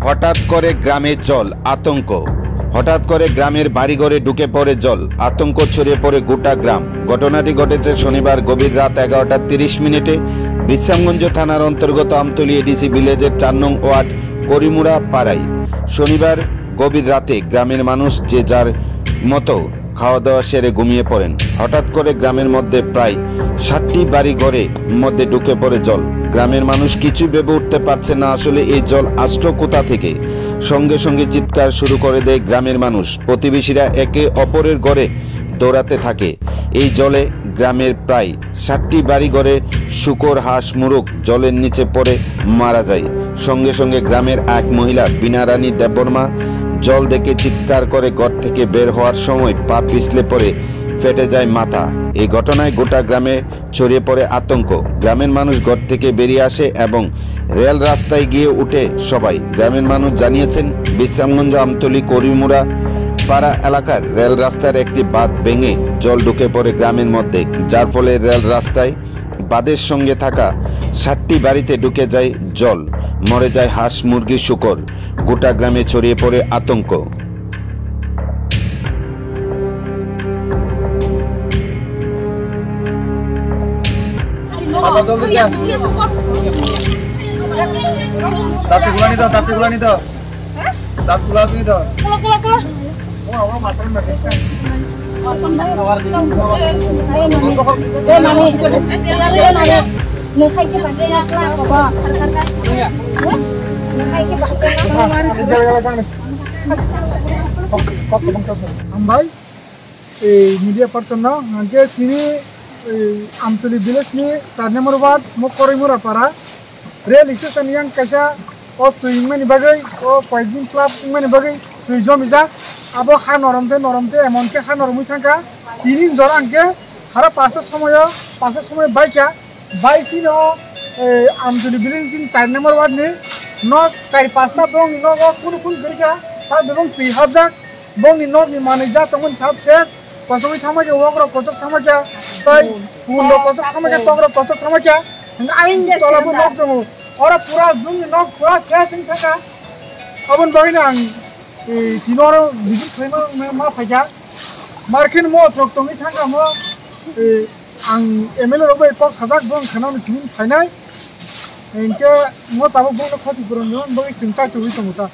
হঠাৎ করে গ্রামে জল, আতঙ্ক। হঠাৎ করে গ্রামের বাড়িঘরে ঢুকে পড়ে জল, আতঙ্ক ছড়িয়ে পড়ে গোটা গ্রাম। ঘটনাটি ঘটেছে শনিবার গভীর রাত 11:30 বিশ্রামগঞ্জ থানার অন্তর্গত আমতলী এডিসি ভিলেজের 4 নং ওয়ার্ড করিমুরা পাড়ায়। শনিবার গভীর রাতে গ্রামের মানুষ যে যার মতো খাওয়া দাওয়া সেরে ঘুমিয়ে পড়েন। হঠাৎ করে গ্রামের মধ্যে প্রায় 60টি বাড়িঘরের মধ্যে ঢুকে পড়ে জল। গ্রামের মানুষ কিছু ভেবে উঠতে পারছে না আসলে এই জল আসলো কোথা থেকে। সঙ্গে সঙ্গে চিৎকার শুরু করে দেয় গ্রামের মানুষ। প্রতিবেশীরা একে অপরের ঘরে দৌড়াতে থাকে। এই জলে গ্রামের প্রায় 60টি বাড়িঘরে শূকর, হাঁস, মুরগ জলের নিচে পড়ে মারা যায়। সঙ্গে সঙ্গে গ্রামের এক মহিলা বিনা রানী দেববর্মা জল দেখে চিৎকার করে ঘর থেকে বের হওয়ার সময় পা পিছলে পড়ে ফেটে যায় মাথা। এই ঘটনায় গোটা গ্রামে ছড়িয়ে পড়ে আতঙ্ক। গ্রামের মানুষ ঘর থেকে বেরিয়ে আসে এবং রেল রাস্তায় গিয়ে উঠে সবাই। গ্রামের মানুষ জানিয়েছেন, বিশ্রামগঞ্জ আমতলী করিমুরা পাড়া এলাকার রেল রাস্তার একটি বাঁধ ভেঙে জল ঢুকে পড়ে গ্রামের মধ্যে, যার ফলে রেল রাস্তায় বাঁধের সঙ্গে থাকা 60টি বাড়িতে ঢুকে যায় জল। মরে যায় হাঁস, মুরগি, শূকর। গোটা গ্রামে ছড়িয়ে পড়ে আতঙ্ক। भाई मीडिया पर्सन आगे आमतली विलेज नि 4 नंबर वार्ड करिमुरा पारा rail station yang kaisa o tuingmani bagai o poison club ingmani bagai tuijomi ja abo kha noromte emon ke kha noromui thangka tinin jor angke sara 5 সময় bike no Amtali village in 4 number ward ni no 4-5 bong no kun gerika ta bong tui habjak bong ni no ni manija tongmon sab ses kosoi thamaja wogro kosok thamaja tai pulo kosok thamaja togro kosok thamaja aing tolabo nok dong ora pura dung ni nok pura ses ing thaka abon bagina ang tinoro biji khema ma phaja markin mo trok tongi thanga mo ang MLA robai pok sajak bong khanau ni thing phainai engke mo tabo bong khati puron non bagi chungcha chuwi tongta